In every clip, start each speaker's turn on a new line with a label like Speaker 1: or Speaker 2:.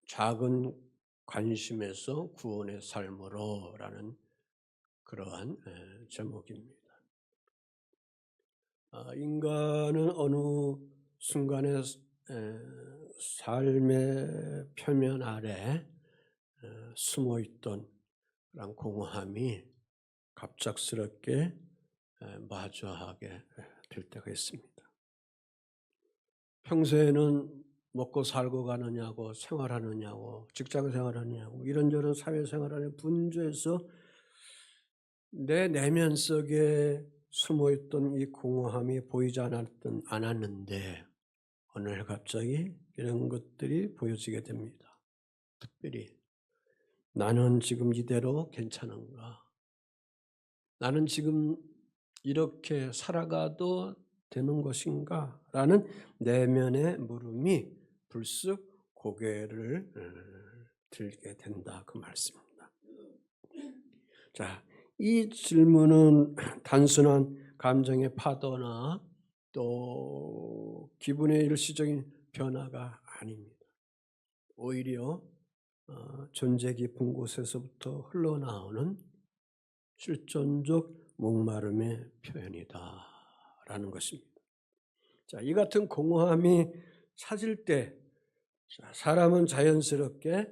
Speaker 1: 작은 관심에서 구원의 삶으로라는 그러한 제목입니다. 인간은 어느 순간에 삶의 표면 아래 숨어있던 그런 공허함이 갑작스럽게 마주하게 될 때가 있습니다. 평소에는 먹고 살고 가느냐고 생활하느냐고 직장 생활하느냐고 이런저런 사회생활에 분주해서 내 내면 속에 숨어있던 이 공허함이 보이지 않았는데 어느 날 갑자기 이런 것들이 보여지게 됩니다. 특별히 나는 지금 이대로 괜찮은가? 나는 지금 이렇게 살아가도 되는 것인가? 라는 내면의 물음이 불쑥 고개를 들게 된다 그 말씀입니다. 자, 이 질문은 단순한 감정의 파도나 또 기분의 일시적인 변화가 아닙니다. 오히려 존재 깊은 곳에서부터 흘러나오는 실존적 목마름의 표현이다라는 것입니다. 자, 이 같은 공허함이 찾을 때 사람은 자연스럽게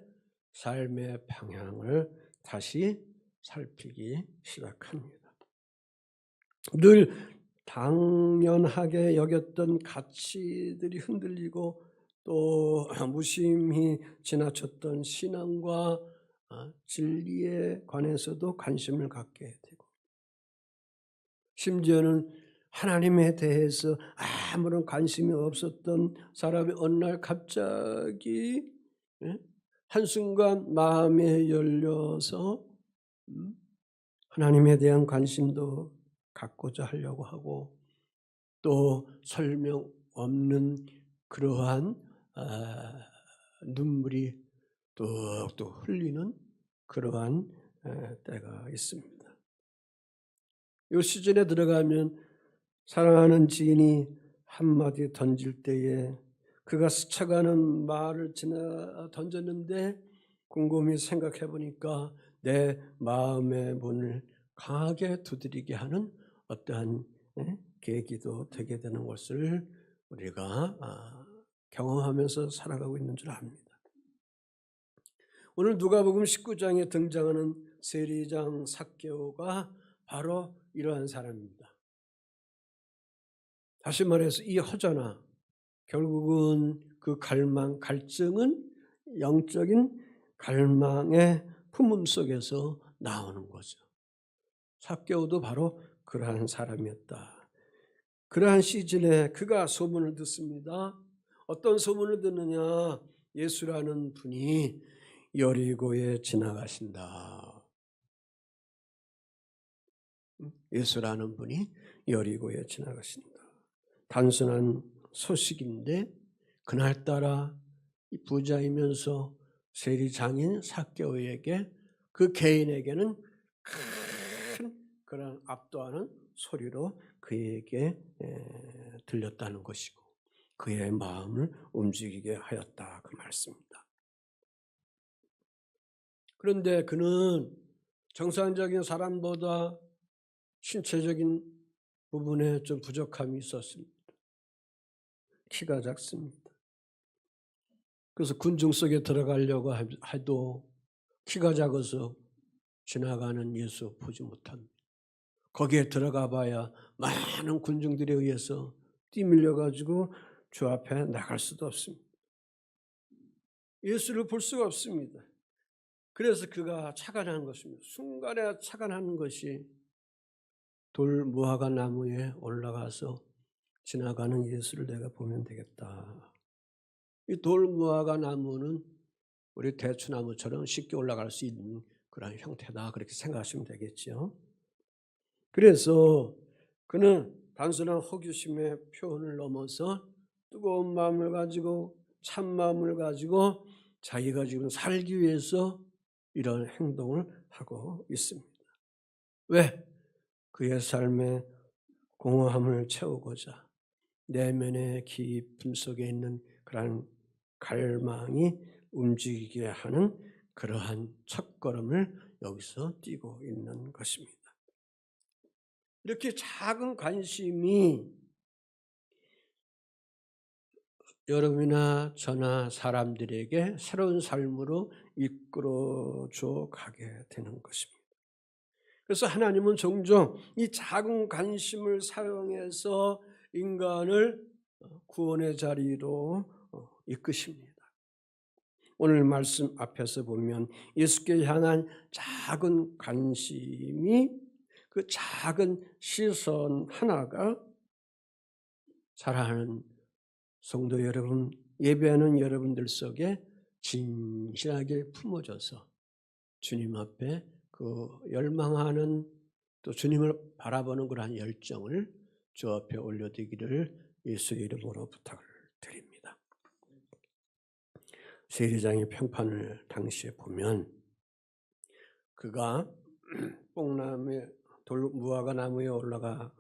Speaker 1: 삶의 방향을 다시 살피기 시작합니다. 늘 당연하게 여겼던 가치들이 흔들리고 또 무심히 지나쳤던 신앙과 진리에 관해서도 관심을 갖게 되고 심지어는 하나님에 대해서 아무런 관심이 없었던 사람이 어느 날 갑자기 한순간 마음에 열려서 하나님에 대한 관심도 갖고자 하려고 하고 또 설명 없는 그러한 눈물이 뚝뚝 흘리는 그러한 때가 있습니다. 이 시즌에 들어가면 사랑하는 지인이 한마디 던질 때에 그가 스쳐가는 말을 던졌는데 곰곰이 생각해 보니까 내 마음의 문을 강하게 두드리게 하는 어떠한 계기도 되게 되는 것을 우리가 경험하면서 살아가고 있는 줄 압니다. 오늘 누가복음 19장에 등장하는 세리장 삭개오가 바로 이러한 사람입니다. 다시 말해서 이 허전함, 결국은 그 갈망, 갈증은 영적인 갈망의 품음 속에서 나오는 거죠. 삭개오도 바로 그러한 사람이었다. 그러한 시즌에 그가 소문을 듣습니다. 어떤 소문을 듣느냐? 예수라는 분이 여리고에 지나가신다. 예수라는 분이 여리고에 지나가신다. 단순한 소식인데 그날따라 부자이면서 세리장인 삭개오에게 그 개인에게는 큰 그런 압도하는 소리로 그에게 들렸다는 것이고 그의 마음을 움직이게 하였다 그 말씀입니다. 그런데 그는 정상적인 사람보다 신체적인 부분에 좀 부족함이 있었습니다. 키가 작습니다. 그래서 군중 속에 들어가려고 해도 키가 작아서 지나가는 예수 보지 못합니다. 거기에 들어가 봐야 많은 군중들에 의해서 뛰밀려가지고 주 앞에 나갈 수도 없습니다. 예수를 볼 수가 없습니다. 그래서 그가 착안한 것입니다. 순간에 착안하는 것이 돌 무화과 나무에 올라가서 지나가는 예수를 내가 보면 되겠다. 이 돌 무화과 나무는 우리 대추나무처럼 쉽게 올라갈 수 있는 그런 형태다. 그렇게 생각하시면 되겠죠. 그래서 그는 단순한 호기심의 표현을 넘어서 뜨거운 마음을 가지고 참 마음을 가지고 자기가 지금 살기 위해서 이런 행동을 하고 있습니다. 왜? 그의 삶의 공허함을 채우고자 내면의 깊음 속에 있는 그런 갈망이 움직이게 하는 그러한 첫걸음을 여기서 띄고 있는 것입니다. 이렇게 작은 관심이 여러분이나 저나 사람들에게 새로운 삶으로 이끌어줘 가게 되는 것입니다. 그래서 하나님은 종종 이 작은 관심을 사용해서 인간을 구원의 자리로 이끄십니다. 오늘 말씀 앞에서 보면 예수께 향한 작은 관심이 그 작은 시선 하나가 사랑하는 성도 여러분, 예배하는 여러분들 속에 진실하게 품어져서 주님 앞에 그 열망하는 또 주님을 바라보는 그러한 열정을 주 앞에 올려드리기를 예수의 이름으로 부탁을 드립니다. 세리장의 평판을 당시에 보면 그가 뽕나무에 무화과 나무에 올라가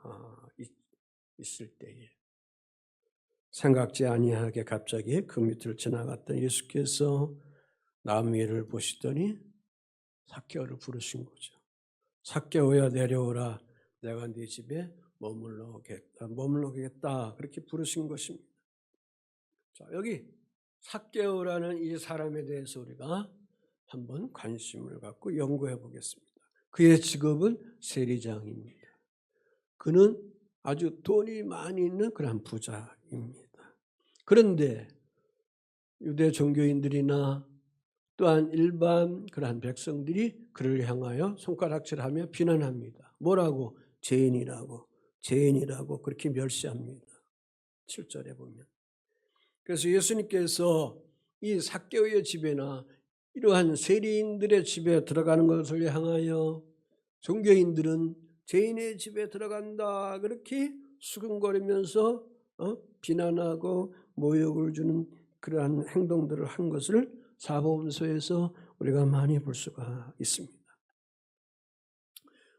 Speaker 1: 있을 때에 생각지 아니하게 갑자기 그 밑을 지나갔던 예수께서 나무 위를 보시더니 삭개오를 부르신 거죠. 삭개오야 내려오라, 내가 네 집에 머물러겠다 그렇게 부르신 것입니다. 자, 여기 삭개오라는 이 사람에 대해서 우리가 한번 관심을 갖고 연구해 보겠습니다. 그의 직업은 세리장입니다. 그는 아주 돈이 많이 있는 그런 부자입니다. 그런데 유대 종교인들이나 또한 일반 그러한 백성들이 그를 향하여 손가락질하며 비난합니다. 뭐라고? 죄인이라고 그렇게 멸시합니다. 7절에 보면. 그래서 예수님께서 이 삭개오의 집에나 이러한 세리인들의 집에 들어가는 것을 향하여 종교인들은 죄인의 집에 들어간다 그렇게 수근거리면서 비난하고 모욕을 주는 그러한 행동들을 한 것을 사복음서에서 우리가 많이 볼 수가 있습니다.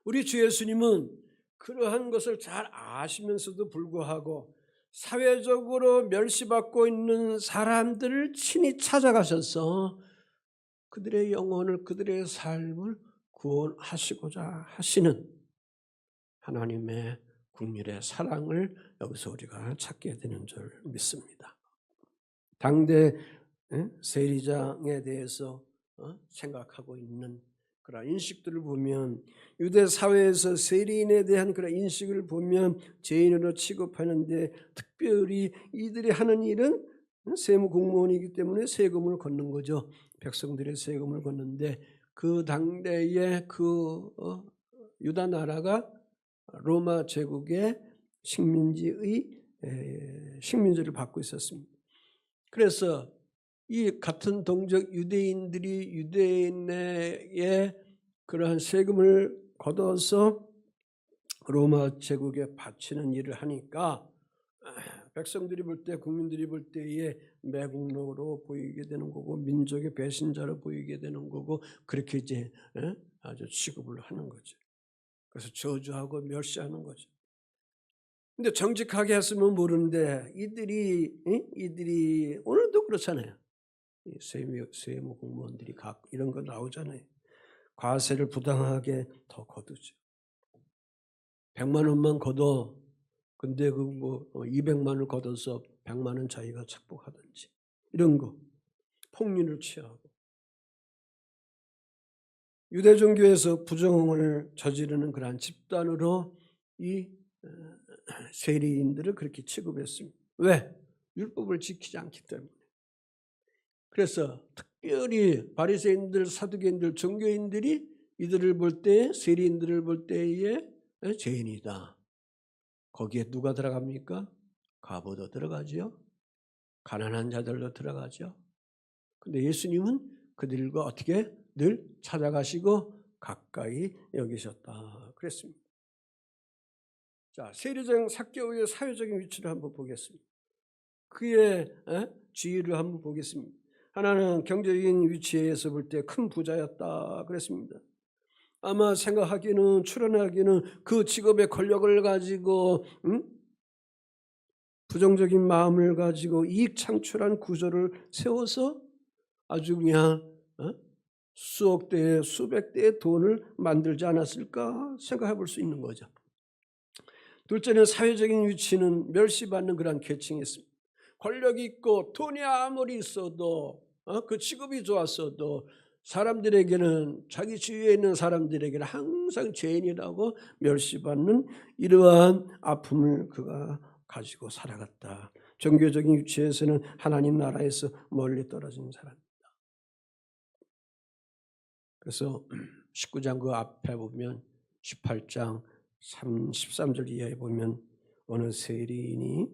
Speaker 1: 우리 주 예수님은 그러한 것을 잘 아시면서도 불구하고 사회적으로 멸시받고 있는 사람들을 친히 찾아가셔서 그들의 영혼을, 그들의 삶을 구원하시고자 하시는 하나님의 국률의 사랑을 여기서 우리가 찾게 되는 줄 믿습니다. 당대 세리장에 대해서 생각하고 있는 그런 인식들을 보면 유대 사회에서 세리인에 대한 그런 인식을 보면 죄인으로 취급하는데 특별히 이들이 하는 일은 세무 공무원이기 때문에 세금을 걷는 거죠. 백성들의 세금을 걷는데 그 당대의 그 유다 나라가 로마 제국의 식민지를 받고 있었습니다. 그래서 이 같은 동족 유대인들이 유대인의 그러한 세금을 걷어서 로마 제국에 바치는 일을 하니까 백성들이 볼 때, 국민들이 볼 때에 매국노로 보이게 되는 거고 민족의 배신자로 보이게 되는 거고 그렇게 이제 아주 취급을 하는 거죠. 그래서 저주하고 멸시하는 거죠. 근데 정직하게 했으면 모르는데 이들이 오늘도 그렇잖아요. 세무 공무원들이 이런 거 나오잖아요. 과세를 부당하게 더 거두죠. 100만 원만 걷어. 근데 200만 원을 걷어서 100만 원 자기가 착복하든지 이런 거 폭리를 취하고 유대 종교에서 부정을 저지르는 그러한 집단으로 이 세리인들을 그렇게 취급했습니다. 왜? 율법을 지키지 않기 때문에. 그래서 특별히 바리새인들, 사두개인들, 종교인들이 이들을 볼 때, 세리인들을 볼 때에 죄인이다. 거기에 누가 들어갑니까? 과부도 들어가죠. 가난한 자들도 들어가죠. 근데 예수님은 그들과 어떻게 늘 찾아가시고 가까이 여기셨다 그랬습니다. 자, 세리장 삭개오의 사회적인 위치를 한번 보겠습니다. 그의 지위를 한번 보겠습니다. 하나는 경제적인 위치에서 볼 때 큰 부자였다 그랬습니다. 아마 생각하기는 추론하기는 그 직업의 권력을 가지고 부정적인 마음을 가지고 이익 창출한 구조를 세워서 아주 그냥 수억 대의 수백 대의 돈을 만들지 않았을까 생각해 볼 수 있는 거죠. 둘째는 사회적인 위치는 멸시받는 그런 계층이 있습니다. 권력이 있고 돈이 아무리 있어도 그 직업이 좋았어도 사람들에게는, 자기 주위에 있는 사람들에게는 항상 죄인이라고 멸시받는 이러한 아픔을 그가 가지고 살아갔다. 종교적인 위치에서는 하나님 나라에서 멀리 떨어진 사람입니다. 그래서 19장 그 앞에 보면 18장 13절 이하에 보면 어느 세리인이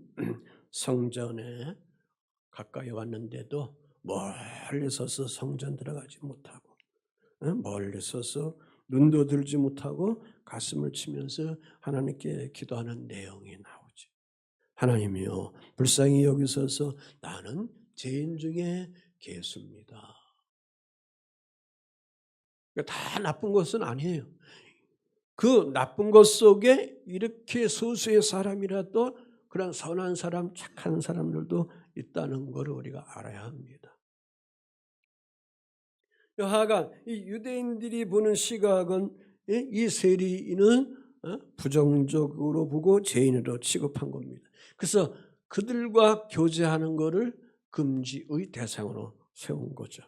Speaker 1: 성전에 가까이 왔는데도 멀리 서서 성전 들어가지 못하고 멀리 서서 눈도 들지 못하고 가슴을 치면서 하나님께 기도하는 내용이 나오죠. 하나님이여 불쌍히 여기소서 나는 죄인 중에 괴수입니다. 다 나쁜 것은 아니에요. 그 나쁜 것 속에 이렇게 소수의 사람이라도 그런 선한 사람, 착한 사람들도 있다는 것을 우리가 알아야 합니다. 하여간 이 유대인들이 보는 시각은 이 세리인은 부정적으로 보고 죄인으로 취급한 겁니다. 그래서 그들과 교제하는 것을 금지의 대상으로 세운 거죠.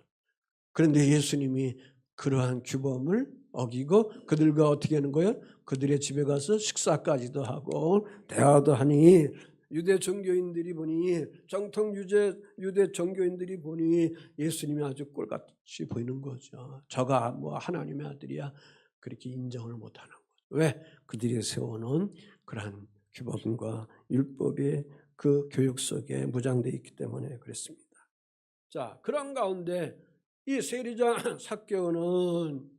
Speaker 1: 그런데 예수님이 그러한 규범을 어기고 그들과 어떻게 하는 거예요? 그들의 집에 가서 식사까지도 하고 대화도 하니 유대 종교인들이 보니, 정통 유대 종교인들이 보니 예수님이 아주 꼴같이 보이는 거죠. 저가 뭐 하나님의 아들이야 그렇게 인정을 못하는 거죠. 왜? 그들이 세워놓은 그러한 규범과 율법의 그 교육 속에 무장되어 있기 때문에 그렇습니다. 자, 그런 가운데 이 세리자 삭개오는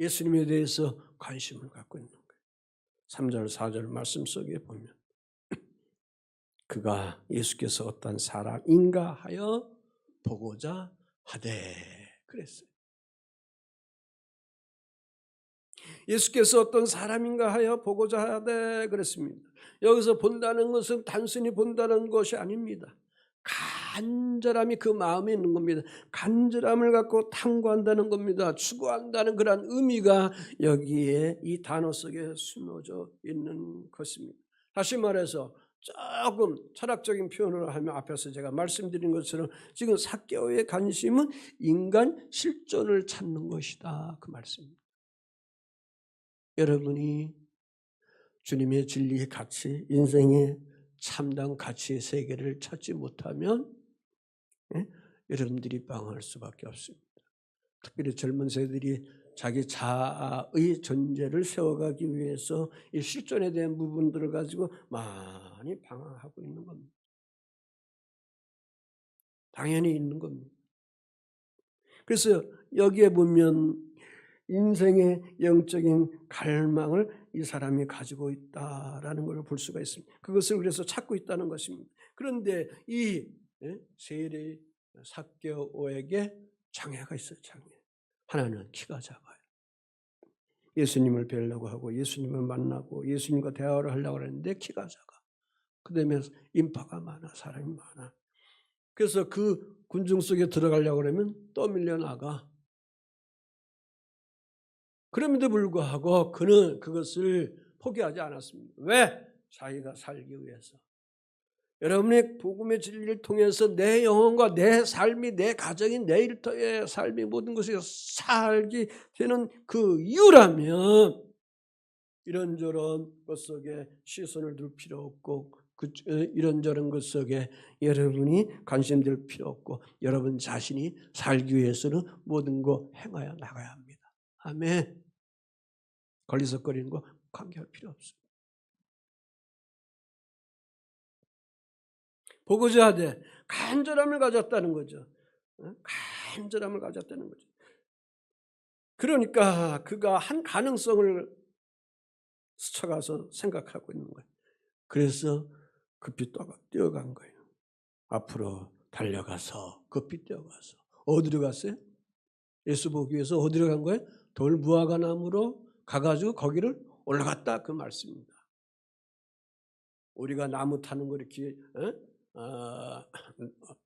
Speaker 1: 예수님에 대해서 관심을 갖고 있는 거예요. 3절 4절 말씀 속에 보면 그가 예수께서 어떤 사람인가 하여 보고자 하되 그랬어요. 예수께서 어떤 사람인가 하여 보고자 하되 그랬습니다. 여기서 본다는 것은 단순히 본다는 것이 아닙니다. 간절함이 그 마음에 있는 겁니다. 간절함을 갖고 탐구한다는 겁니다. 추구한다는 그런 의미가 여기에 이 단어 속에 숨어져 있는 것입니다. 다시 말해서 조금 철학적인 표현을 하면 앞에서 제가 말씀드린 것처럼 지금 삭개오의 관심은 인간 실존을 찾는 것이다 그 말씀입니다. 여러분이 주님의 진리의 가치, 인생의 참담 가치의 세계를 찾지 못하면 여러분들이 방황할 수밖에 없습니다. 특별히 젊은 세대들이 자기 자아의 존재를 세워가기 위해서 이 실존에 대한 부분들을 가지고 많이 방황하고 있는 겁니다. 당연히 있는 겁니다. 그래서 여기에 보면 인생의 영적인 갈망을 이 사람이 가지고 있다라는 걸 볼 수가 있습니다. 그것을 그래서 찾고 있다는 것입니다. 그런데 이 세리 삭개오에게 장애가 있어요. 장애. 하나는 키가 작아요. 예수님을 뵈려고 하고 예수님을 만나고 예수님과 대화를 하려고 하는데 키가 작아. 그다음에 인파가 많아. 사람이 많아. 그래서 그 군중 속에 들어가려고 하면 떠밀려 나가. 그럼에도 불구하고 그는 그것을 포기하지 않았습니다. 왜? 자기가 살기 위해서. 여러분의 복음의 진리를 통해서 내 영혼과 내 삶이, 내 가정이, 내 일터의 삶이 모든 것이 살게 되는 그 이유라면 이런저런 것 속에 시선을 둘 필요 없고 이런저런 것 속에 여러분이 관심될 필요 없고 여러분 자신이 살기 위해서는 모든 거 행하여 나가야 합니다. 아멘. 걸리적거리는 거 관계할 필요 없어요. 보고자 하되 간절함을 가졌다는 거죠. 간절함을 가졌다는 거죠. 그러니까 그가 한 가능성을 스쳐가서 생각하고 있는 거예요. 그래서 급히 뛰어간 거예요. 앞으로 달려가서 급히 뛰어가서 어디로 갔어요? 예수 보기 위해서 어디로 간 거예요? 돌 무화과 나무로 가가지고 거기를 올라갔다 그 말씀입니다. 우리가 나무 타는 거 이렇게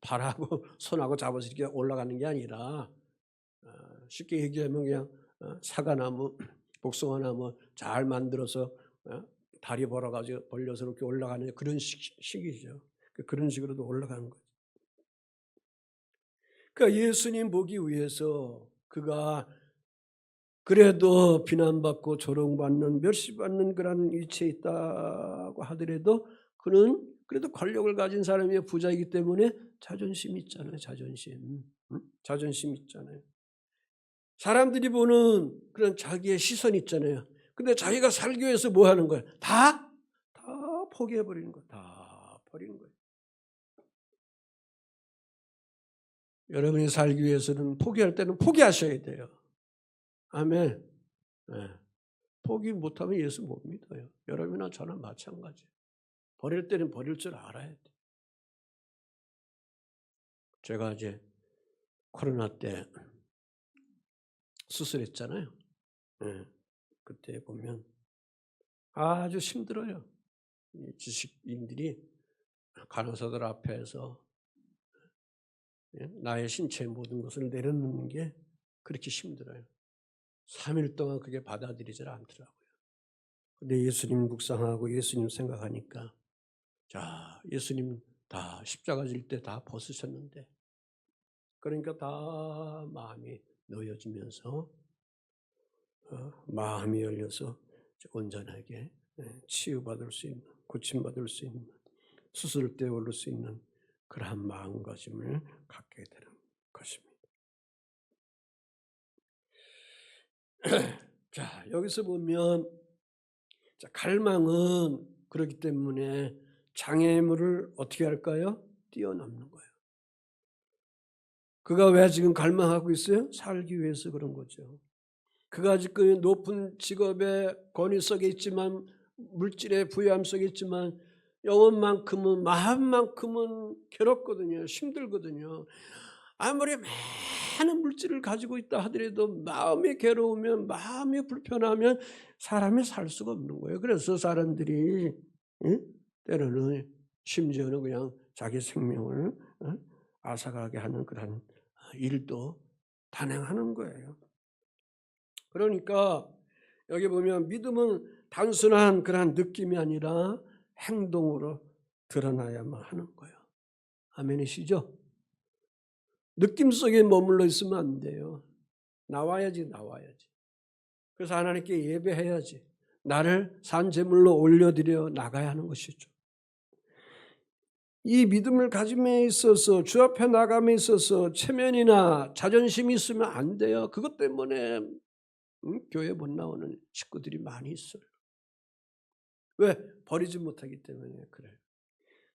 Speaker 1: 발하고 손하고 잡아서 이렇게 올라가는 게 아니라 쉽게 얘기하면 그냥 사과나무, 복숭아나무 잘 만들어서 다리 벌려서 이렇게 올라가는 그런 식이죠. 그런 식으로도 올라가는 거죠. 그러니까 예수님 보기 위해서 그가 그래도 비난받고 조롱받는 멸시받는 그런 위치에 있다고 하더라도 그는 그래도 권력을 가진 사람이 부자이기 때문에 자존심이 있잖아요. 자존심. 자존심 있잖아요. 사람들이 보는 그런 자기의 시선이 있잖아요. 근데 자기가 살기 위해서 뭐 하는 거예요? 다 포기해버리는 거예요. 다 버리는 거예요. 여러분이 살기 위해서는 포기할 때는 포기하셔야 돼요. 아멘. 네. 포기 못하면 예수 못 믿어요. 여러분이나 저나 마찬가지. 버릴 때는 버릴 줄 알아야 돼. 제가 이제 코로나 때 수술했잖아요. 네. 그때 보면 아주 힘들어요. 이 지식인들이 간호사들 앞에서 나의 신체의 모든 것을 내려놓는 게 그렇게 힘들어요. 3일 동안 그게 받아들이질 않더라고요. 근데 예수님 묵상하고 예수님 생각하니까 자, 예수님 다 십자가 질 때 다 벗으셨는데 그러니까 다 마음이 놓여지면서 마음이 열려서 온전하게 치유받을 수 있는, 고침받을 수 있는, 수술 때 오를 수 있는 그러한 마음가짐을 갖게 되는 것입니다. 자, 여기서 보면 갈망은 그렇기 때문에 장애물을 어떻게 할까요? 뛰어넘는 거예요. 그가 왜 지금 갈망하고 있어요? 살기 위해서 그런 거죠. 그가 지금 높은 직업의 권위 속에 있지만 물질의 부유함 속에 있지만 영혼만큼은 마음만큼은 괴롭거든요. 힘들거든요. 아무리 많은 물질을 가지고 있다 하더라도 마음이 괴로우면 마음이 불편하면 사람이 살 수가 없는 거예요. 그래서 사람들이 때로는 심지어는 그냥 자기 생명을 앗아가게 하는 그런 일도 단행하는 거예요. 그러니까 여기 보면 믿음은 단순한 그런 느낌이 아니라 행동으로 드러나야만 하는 거예요. 아멘이시죠? 느낌 속에 머물러 있으면 안 돼요. 나와야지. 그래서 하나님께 예배해야지. 나를 산제물로 올려드려 나가야 하는 것이죠. 이 믿음을 가짐에 있어서 주 앞에 나감에 있어서 체면이나 자존심이 있으면 안 돼요. 그것 때문에 교회 못 나오는 식구들이 많이 있어요. 왜? 버리지 못하기 때문에 그래요.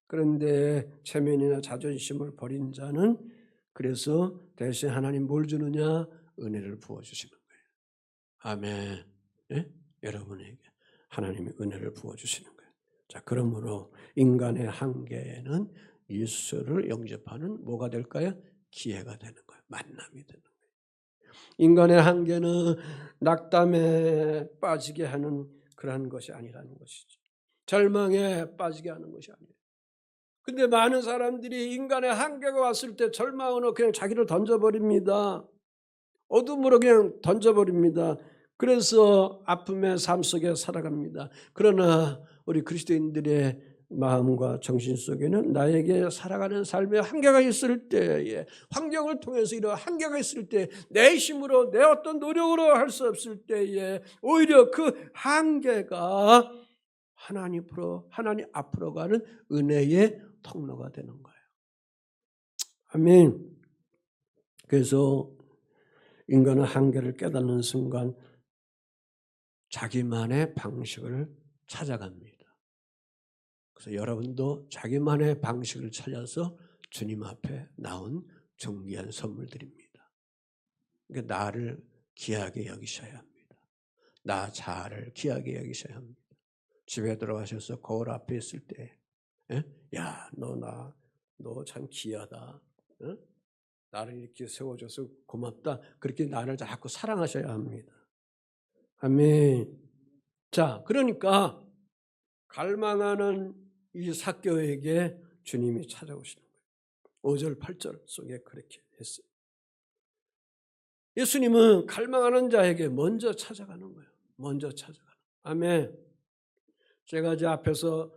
Speaker 1: 그런데 체면이나 자존심을 버린 자는 그래서 대신 하나님 뭘 주느냐? 은혜를 부어주시는 거예요. 아멘. 예? 여러분에게 하나님이 은혜를 부어주시는 거예요. 자, 그러므로 인간의 한계는 예수를 영접하는 뭐가 될까요? 기회가 되는 거예요. 만남이 되는 거예요. 인간의 한계는 낙담에 빠지게 하는 그러한 것이 아니라는 것이죠. 절망에 빠지게 하는 것이 아니에요. 근데 많은 사람들이 인간의 한계가 왔을 때 절망으로 그냥 자기를 던져버립니다. 어둠으로 그냥 던져버립니다. 그래서 아픔의 삶 속에 살아갑니다. 그러나 우리 그리스도인들의 마음과 정신 속에는 나에게 살아가는 삶에 한계가 있을 때에 환경을 통해서 이런 한계가 있을 때 내 힘으로 내 어떤 노력으로 할 수 없을 때에 오히려 그 한계가 하나님 앞으로 가는 은혜의 통로가 되는 거예요. 아멘. 그래서 인간은 한계를 깨닫는 순간 자기만의 방식을 찾아갑니다. 그래서 여러분도 자기만의 방식을 찾아서 주님 앞에 나온 존귀한 선물들입니다. 그러니까 나를 귀하게 여기셔야 합니다. 나 자아를 귀하게 여기셔야 합니다. 집에 들어가셔서 거울 앞에 있을 때 야, 너 참 귀하다. 나를 이렇게 세워줘서 고맙다. 그렇게 나를 자꾸 사랑하셔야 합니다. 아멘. 자, 그러니까 갈망하는 이 삭개오에게 주님이 찾아오시는 거예요. 5절 8절 속에 그렇게 했어요. 예수님은 갈망하는 자에게 먼저 찾아가는 거예요. 먼저 찾아가는 거예요. 아멘. 제가 이제 앞에서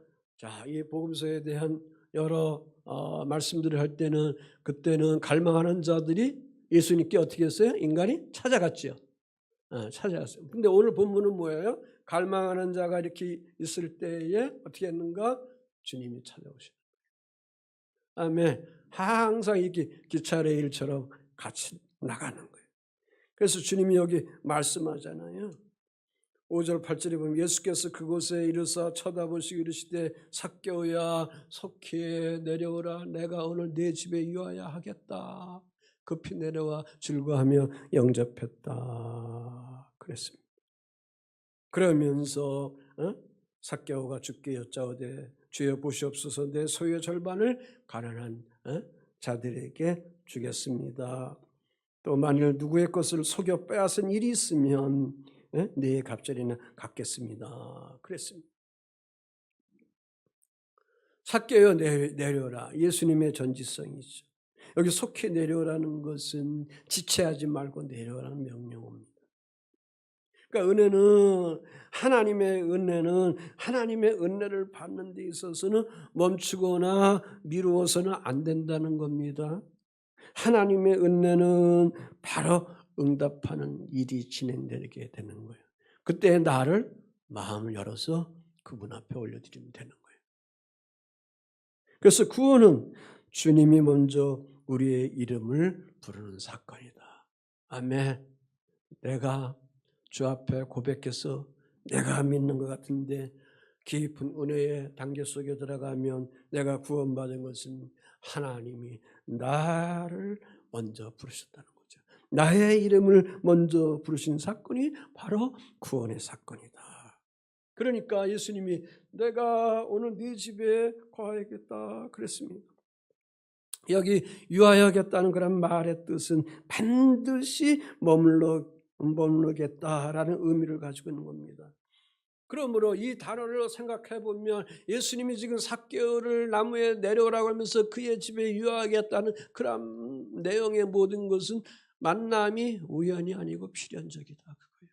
Speaker 1: 이 복음서에 대한 여러 말씀들을 할 때는 그때는 갈망하는 자들이 예수님께 어떻게 했어요? 인간이 찾아갔죠. 찾아갔어요. 근데 오늘 본문은 뭐예요? 갈망하는 자가 이렇게 있을 때에 어떻게 했는가? 주님이 찾아오시는 거예요. 아멘. 항상 이렇게 기차 레일처럼 같이 나가는 거예요. 그래서 주님이 여기 말씀하잖아요. 5절 8절에 보면 예수께서 그곳에 이르사 쳐다보시고 이르시되 삭개오야 속히 내려오라 내가 오늘 네 집에 유하야 하겠다. 급히 내려와 즐거하며 영접했다. 그랬습니다. 그러면서 삭개오가 주께 여짜오되 주여 보시옵소서 내 소유의 절반을 가난한 자들에게 주겠습니다. 또 만일 누구의 것을 속여 빼앗은 일이 있으면 네 갑절이나 갚겠습니다. 그랬습니다. 삭개오 내려라. 예수님의 전지성이죠. 여기 속히 내려라는 것은 지체하지 말고 내려라는 명령입니다. 그러니까 하나님의 은혜를 받는 데 있어서는 멈추거나 미루어서는 안 된다는 겁니다. 하나님의 은혜는 바로 응답하는 일이 진행되게 되는 거예요. 그때 나를 마음을 열어서 그분 앞에 올려드리면 되는 거예요. 그래서 구원은 주님이 먼저 우리의 이름을 부르는 사건이다. 아멘. 내가 주 앞에 고백해서 내가 믿는 것 같은데 깊은 은혜의 단계 속에 들어가면 내가 구원받은 것은 하나님이 나를 먼저 부르셨다는 거죠. 나의 이름을 먼저 부르신 사건이 바로 구원의 사건이다. 그러니까 예수님이 내가 오늘 네 집에 거하겠다 그랬습니다. 여기 유하여겠다는 그런 말의 뜻은 반드시 머물러겠다라는 의미를 가지고 있는 겁니다. 그러므로 이 단어를 생각해 보면 예수님이 지금 삭개오를 나무에 내려오라고 하면서 그의 집에 유하겠다는 그런 내용의 모든 것은 만남이 우연이 아니고 필연적이다 그거예요.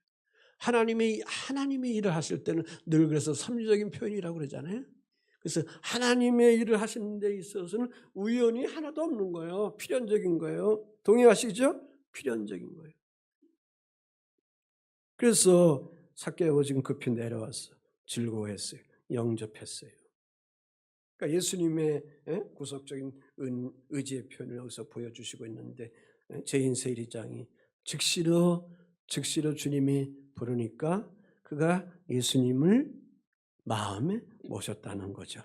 Speaker 1: 하나님이 일을 하실 때는 늘 그래서 섭리적인 표현이라고 그러잖아요. 그래서 하나님의 일을 하시는 데 있어서는 우연이 하나도 없는 거예요. 필연적인 거예요. 동의하시죠? 필연적인 거예요. 그래서 삭개오가 지금 급히 내려왔어. 즐거워했어요. 영접했어요. 그러니까 예수님의 구속적인 의지의 표현을 여기서 보여주시고 있는데 죄인세 1장이 즉시로 주님이 부르니까 그가 예수님을 마음에 모셨다는 거죠.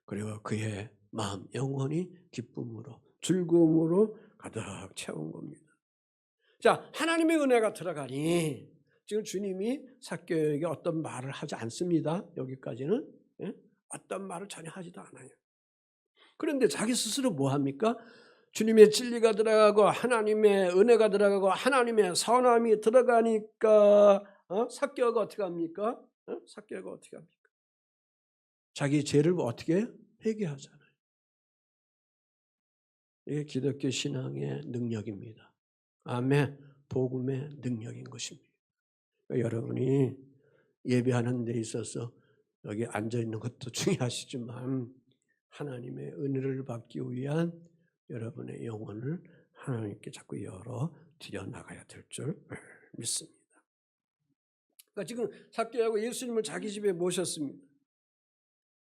Speaker 1: 그리고 그의 마음 영혼이 기쁨으로 즐거움으로 가득 채운 겁니다. 자, 하나님의 은혜가 들어가니 지금 주님이 삭개오에게 어떤 말을 하지 않습니다. 여기까지는 어떤 말을 전혀 하지도 않아요. 그런데 자기 스스로 뭐 합니까? 주님의 진리가 들어가고 하나님의 은혜가 들어가고 하나님의 선함이 들어가니까 삭개오가 어떻게 합니까? 삭개오가 어떻게 합니까? 자기 죄를 어떻게 회개하잖아요. 이게 기독교 신앙의 능력입니다. 아멘. 복음의 능력인 것입니다. 여러분이 예배하는 데 있어서 여기 앉아있는 것도 중요하시지만 하나님의 은혜를 받기 위한 여러분의 영혼을 하나님께 자꾸 열어 드려 나가야 될 줄 믿습니다. 그러니까 지금 삭개오하고 예수님을 자기 집에 모셨습니다.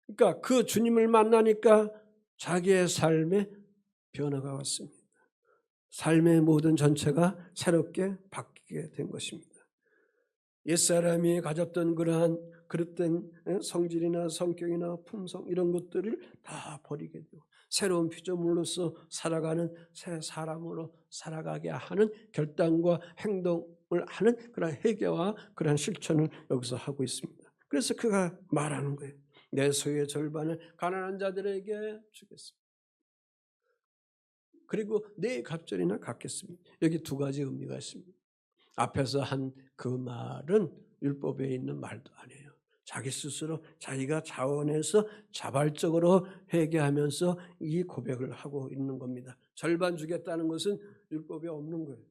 Speaker 1: 그러니까 그 주님을 만나니까 자기의 삶에 변화가 왔습니다. 삶의 모든 전체가 새롭게 바뀌게 된 것입니다. 옛사람이 가졌던 그러한 그릇된 성질이나 성격이나 품성 이런 것들을 다 버리게 되고 새로운 피조물로서 살아가는 새 사람으로 살아가게 하는 결단과 행동을 하는 그런 회개와 그런 실천을 여기서 하고 있습니다. 그래서 그가 말하는 거예요. 내 소유의 절반을 가난한 자들에게 주겠습니다. 그리고 네 갑절이나 갚겠습니다. 여기 두 가지 의미가 있습니다. 앞에서 한 그 말은 율법에 있는 말도 아니에요. 자기 스스로 자기가 자원해서 자발적으로 회개하면서 이 고백을 하고 있는 겁니다. 절반 주겠다는 것은 율법에 없는 거예요.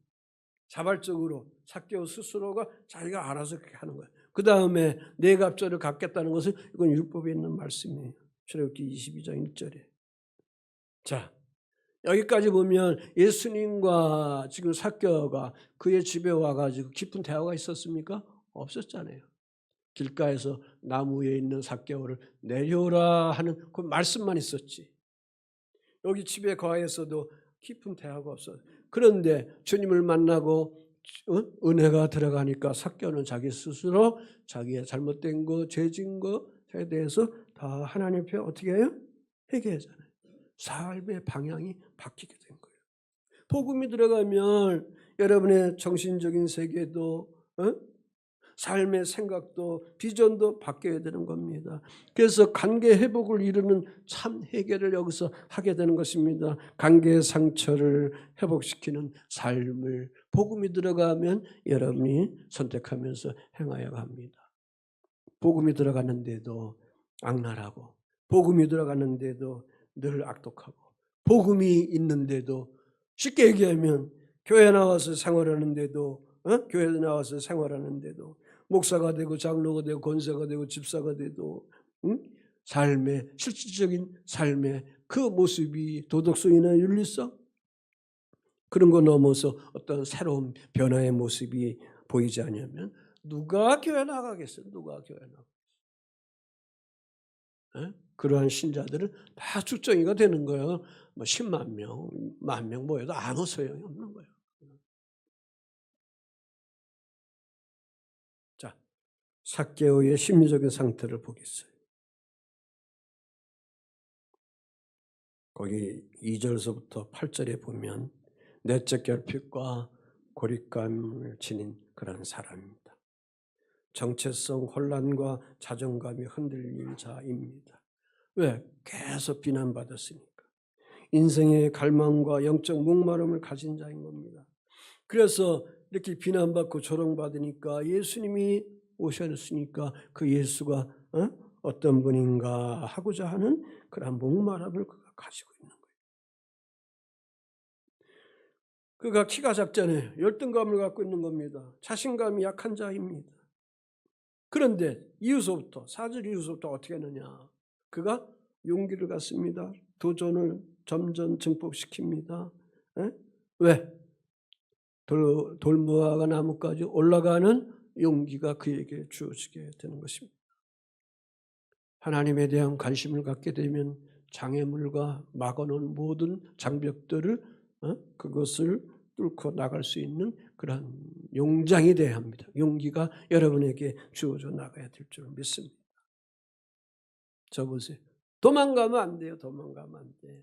Speaker 1: 자발적으로 삭개오 스스로가 자기가 알아서 그렇게 하는 거예요. 그 다음에 네 갑절을 갚겠다는 것은 이건 율법에 있는 말씀이에요. 출애굽기 22장 1절에. 자, 여기까지 보면 예수님과 지금 삭개오가 그의 집에 와가지고 깊은 대화가 있었습니까? 없었잖아요. 길가에서 나무 위에 있는 삭개오를 내려오라 하는 그 말씀만 있었지. 여기 집에 거하에서도 깊은 대화가 없어요. 그런데 주님을 만나고 은혜가 들어가니까 삭개오는 자기 스스로 자기의 잘못된 거, 죄진 것에 대해서 다 하나님 앞에 어떻게 해요? 회개하잖아요. 삶의 방향이 바뀌게 된 거예요. 복음이 들어가면 여러분의 정신적인 세계도 삶의 생각도 비전도 바뀌어야 되는 겁니다. 그래서 관계 회복을 이루는 참 해결을 여기서 하게 되는 것입니다. 관계의 상처를 회복시키는 삶을 복음이 들어가면 여러분이 선택하면서 행하여 갑니다. 복음이 들어가는데도 악랄하고 복음이 들어가는데도 늘 악독하고 복음이 있는데도 쉽게 얘기하면 교회 나와서 생활하는데도 교회 나와서 생활하는데도 목사가 되고 장로가 되고 권사가 되고 집사가 돼도 삶의 실질적인 삶의 그 모습이 도덕성이나 윤리성 그런 거 넘어서 어떤 새로운 변화의 모습이 보이지 않으면 누가 교회 나가겠어요? 누가 교회 나가? 그러한 신자들은 다 축정이가 되는 거예요. 뭐 10만 명, 10,000명 모여도 아무 소용이 없는 거예요. 자, 삭개오의 심리적인 상태를 보겠어요. 거기 2절서부터 8절에 보면 내적 결핍과 고립감을 지닌 그런 사람입니다. 정체성 혼란과 자존감이 흔들린 자입니다. 왜? 계속 비난받았으니까. 인생의 갈망과 영적 목마름을 가진 자인 겁니다. 그래서 이렇게 비난받고 조롱받으니까 예수님이 오셨으니까 그 예수가 어떤 분인가 하고자 하는 그런 목마름을 그가 가지고 있는 거예요. 그가 키가 작잖아요. 열등감을 갖고 있는 겁니다. 자신감이 약한 자입니다. 그런데 이후서부터 4절 이후서부터 어떻게 하느냐. 그가 용기를 갖습니다. 도전을 점점 증폭시킵니다. 왜? 돌무화과 나무까지 올라가는 용기가 그에게 주어지게 되는 것입니다. 하나님에 대한 관심을 갖게 되면 장애물과 막아놓은 모든 장벽들을 그것을 뚫고 나갈 수 있는 그런 용장이 되어야 합니다. 용기가 여러분에게 주어져 나가야 될 줄 믿습니다. 저 보세요. 도망가면 안 돼요. 도망가면 안 돼.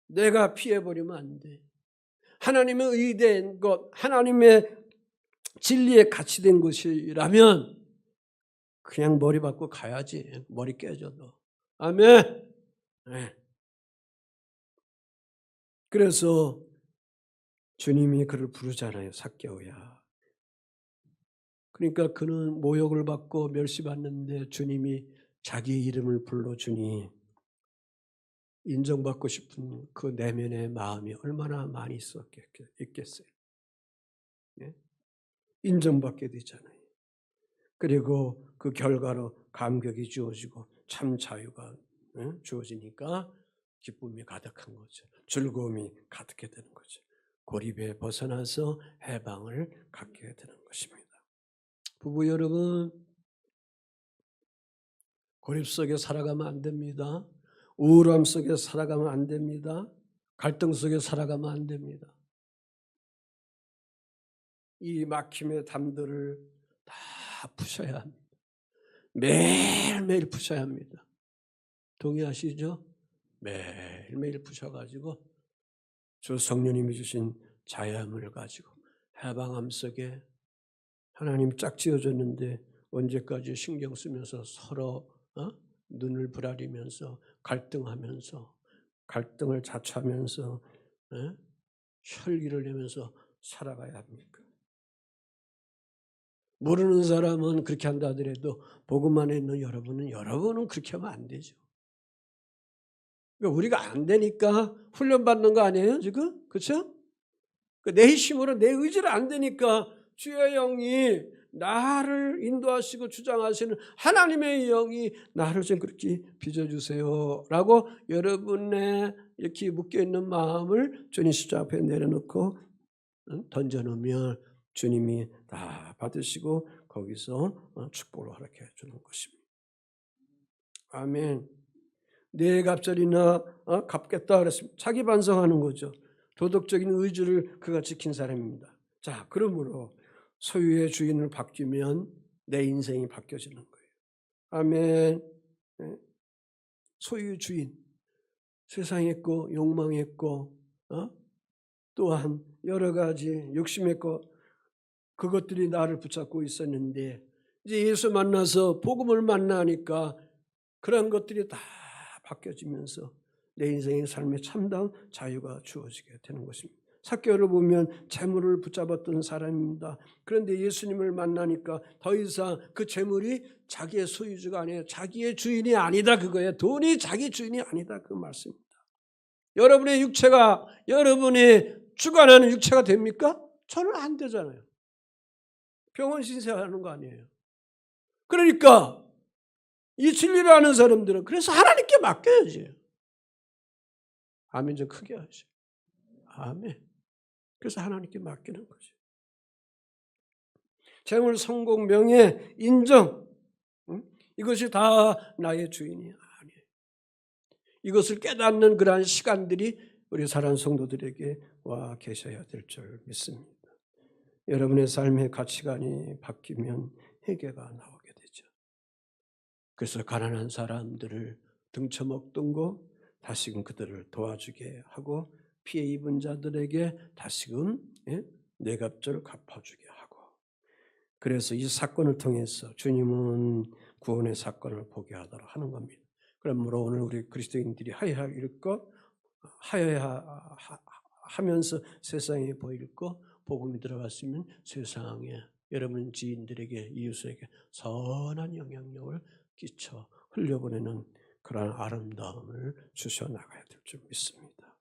Speaker 1: 내가 피해버리면 안 돼. 하나님의 의된 것, 하나님의 진리에 같이된 것이라면 그냥 머리 받고 가야지. 머리 깨져도. 아멘. 네. 그래서 주님이 그를 부르잖아요. 삭개오야. 그러니까 그는 모욕을 받고 멸시받는데 주님이 자기 이름을 불러주니 인정받고 싶은 그 내면의 마음이 얼마나 많이 있겠어요. 네? 인정받게 되잖아요. 그리고 그 결과로 감격이 주어지고 참 자유가 주어지니까 기쁨이 가득한 거죠. 즐거움이 가득해 되는 거죠. 고립에 벗어나서 해방을 갖게 되는 것입니다. 부부 여러분, 고립 속에 살아가면 안 됩니다. 우울함 속에 살아가면 안 됩니다. 갈등 속에 살아가면 안 됩니다. 이 막힘의 담들을 다 푸셔야 합니다. 매일매일 푸셔야 합니다. 동의하시죠? 매일매일 푸셔가지고 주 성령님이 주신 자유함을 가지고 해방함 속에 하나님 짝지어줬는데 언제까지 신경 쓰면서 서로 눈을 부라리면서 갈등하면서 갈등을 자초하면서 혈기를 내면서 살아가야 합니까? 모르는 사람은 그렇게 한다 하더라도 복음 안에 있는 여러분은 그렇게 하면 안 되죠. 그러니까 우리가 안 되니까 훈련받는 거 아니에요 지금? 그렇죠? 내 힘으로 내 의지로 안 되니까 주의 영이 나를 인도하시고 주장하시는 하나님의 영이 나를 좀 그렇게 빚어주세요 라고 여러분의 이렇게 묶여있는 마음을 주님 십자가 앞에 내려놓고 던져놓으면 주님이 다 받으시고 거기서 축복을 허락해 주는 것입니다. 아멘. 내 갑절이나 갚겠다 그랬습니다. 자기 반성하는 거죠. 도덕적인 의지를 그가 지킨 사람입니다. 자, 그러므로 소유의 주인을 바뀌면 내 인생이 바뀌어지는 거예요. 아멘. 소유의 주인, 세상했고 욕망했고 또한 여러 가지 욕심했고 그것들이 나를 붙잡고 있었는데 이제 예수 만나서 복음을 만나니까 그런 것들이 다 바뀌어지면서 내 인생의 삶에 참다운 자유가 주어지게 되는 것입니다. 삭개오를 보면 재물을 붙잡았던 사람입니다. 그런데 예수님을 만나니까 더 이상 그 재물이 자기의 소유주가 아니에요. 자기의 주인이 아니다 그거예요. 돈이 자기 주인이 아니다 그 말씀입니다. 여러분의 육체가 여러분이 주관하는 육체가 됩니까? 저는 안 되잖아요. 병원 신세하는 거 아니에요. 그러니까 이 진리를 아는 사람들은 그래서 하나님께 맡겨야지. 아멘 좀 크게 하시. 아멘. 그래서 하나님께 맡기는 거죠. 재물, 성공, 명예, 인정 이것이 다 나의 주인이 아니에요. 이것을 깨닫는 그러한 시간들이 우리 사랑하는 성도들에게 와 계셔야 될 줄 믿습니다. 여러분의 삶의 가치관이 바뀌면 회개가 나오게 되죠. 그래서 가난한 사람들을 등쳐먹던 거 다시금 그들을 도와주게 하고 피해 입은 자들에게 다시금 뇌갑절을 갚아주게 하고 그래서 이 사건을 통해서 주님은 구원의 사건을 보게 하도록 하는 겁니다. 그러므로 오늘 우리 그리스도인들이 하여야 할 것, 하여야 하면서 세상에 보일 것, 복음이 들어갔으면 세상에 여러분 지인들에게 이웃에게 선한 영향력을 끼쳐 흘려보내는 그런 아름다움을 주셔 나가야 될 줄 믿습니다.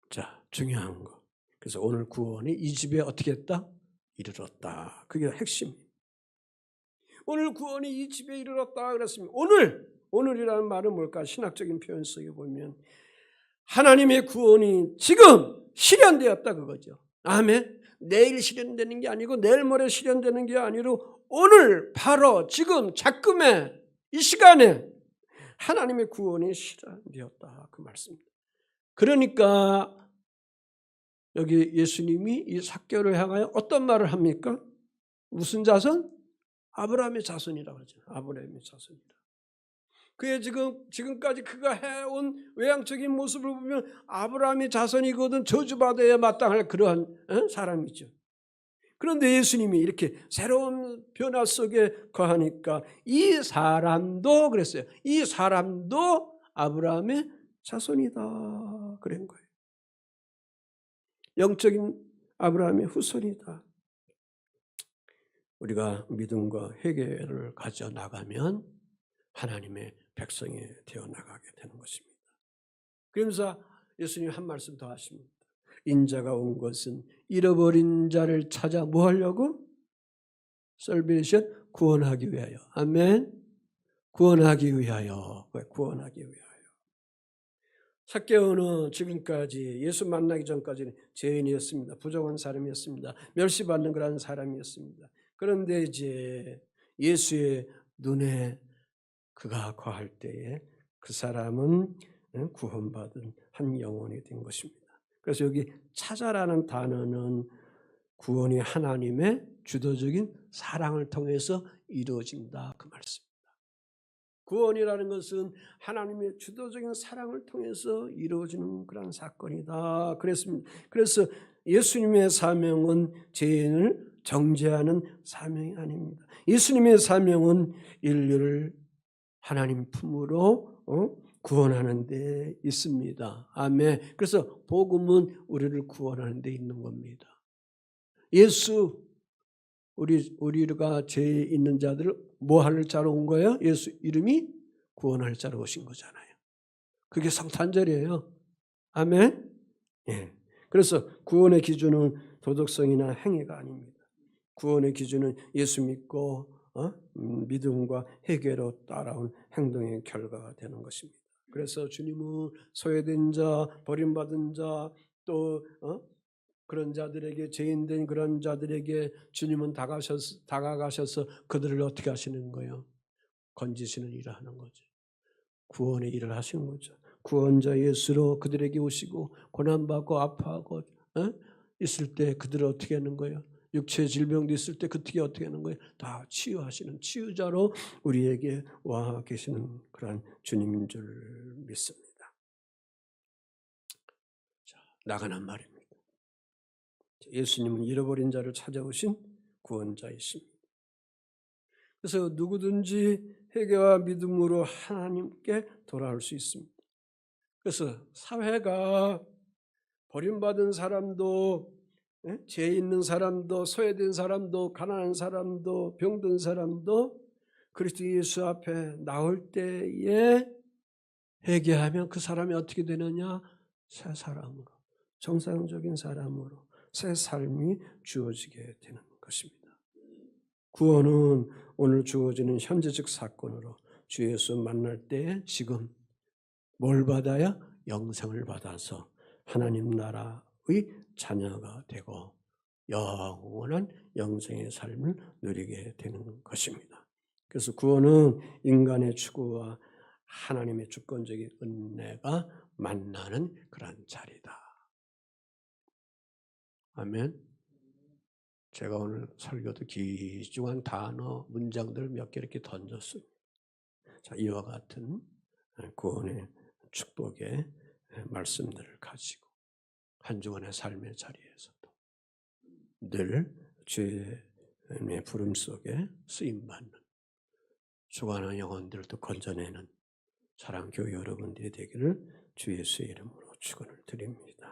Speaker 1: 자, 중요한 거. 그래서 오늘 구원이 이 집에 어떻게 했다? 이르렀다. 그게 핵심입니다. 오늘 구원이 이 집에 이르렀다 그랬습니다. 오늘이라는 말은 뭘까? 신학적인 표현 속에 보면 하나님의 구원이 지금 실현되었다 그거죠. 아멘. 내일 실현되는 게 아니고 내일 모레 실현되는 게 아니고 오늘 바로 지금 작금에 이 시간에 하나님의 구원이 실현되었다 그 말씀입니다. 그러니까 여기 예수님이 이 삭개오를 향하여 어떤 말을 합니까? 무슨 자손? 아브라함의 자손이라고 그러죠. 아브라함의 자손이다. 그의 지금까지 그가 해온 외향적인 모습을 보면 아브라함의 자손이거든 저주받아야 마땅할 그러한 사람이죠. 그런데 예수님이 이렇게 새로운 변화 속에 거하니까 이 사람도 그랬어요. 이 사람도 아브라함의 자손이다 그런 거예요. 영적인 아브라함의 후손이다. 우리가 믿음과 회개를 가져 나가면 하나님의 백성이 되어 나가게 되는 것입니다. 그러면서 예수님이 한 말씀 더 하십니다. 인자가 온 것은 잃어버린 자를 찾아 뭐 하려고? salvation, 구원하기 위하여. 아멘. 구원하기 위하여. 구원하기 위하여. 삭개오는 지금까지 예수 만나기 전까지는 죄인이었습니다. 부정한 사람이었습니다. 멸시받는 그런 사람이었습니다. 그런데 이제 예수의 눈에 그가 거할 때에 그 사람은 구원받은 한 영혼이 된 것입니다. 그래서 여기 찾아라는 단어는 구원이 하나님의 주도적인 사랑을 통해서 이루어진다 그 말씀입니다. 구원이라는 것은 하나님의 주도적인 사랑을 통해서 이루어지는 그런 사건이다 그랬습니다. 그래서 예수님의 사명은 죄인을 정죄하는 사명이 아닙니다. 예수님의 사명은 인류를 하나님 품으로 구원하는 데 있습니다. 아멘. 그래서 복음은 우리를 구원하는 데 있는 겁니다. 예수 우리가 죄에 있는 자들을 뭐 할 자로 온 거예요? 예수 이름이 구원할 자로 오신 거잖아요. 그게 성탄절이에요. 아멘. 예. 그래서 구원의 기준은 도덕성이나 행위가 아닙니다. 구원의 기준은 예수 믿고 믿음과 회개로 따라온 행동의 결과가 되는 것입니다. 그래서 주님은 소외된 자, 버림받은 자, 또 그런 자들에게, 죄인된 그런 자들에게 주님은 다가가셔서 그들을 어떻게 하시는 거예요? 건지시는 일을 하는 거죠. 구원의 일을 하시는 거죠. 구원자 예수로 그들에게 오시고 고난받고 아파하고 있을 때 그들을 어떻게 하는 거예요? 육체의 질병도 있을 때 그들이 어떻게 하는 거예요? 다 치유하시는 치유자로 우리에게 와 계시는 그런 주님인 줄 믿습니다. 자, 나가는 말입니다. 예수님은 잃어버린 자를 찾아오신 구원자이십니다. 그래서 누구든지 회개와 믿음으로 하나님께 돌아올 수 있습니다. 그래서 사회가 버림받은 사람도, 죄 있는 사람도, 소외된 사람도, 가난한 사람도, 병든 사람도 그리스도 예수 앞에 나올 때에 회개하면 그 사람이 어떻게 되느냐? 새 사람으로, 정상적인 사람으로 새 삶이 주어지게 되는 것입니다. 구원은 오늘 주어지는 현재적 사건으로 주 예수 만날 때 지금 뭘 받아야? 영생을 받아서 하나님 나라의 자녀가 되고 영원한 영생의 삶을 누리게 되는 것입니다. 그래서 구원은 인간의 추구와 하나님의 주권적인 은혜가 만나는 그런 자리다. 아멘. 제가 오늘 설교도 귀중한 단어, 문장들 몇 개 이렇게 던졌습니다. 자, 이와 같은 구원의 축복의 말씀들을 가지고 한 주간의 삶의 자리에서도 늘 주의 부름 속에 쓰임받는 죽어가는 영혼들도 건져내는 사랑교회 여러분들이 되기를 주 예수의 이름으로 축원을 드립니다.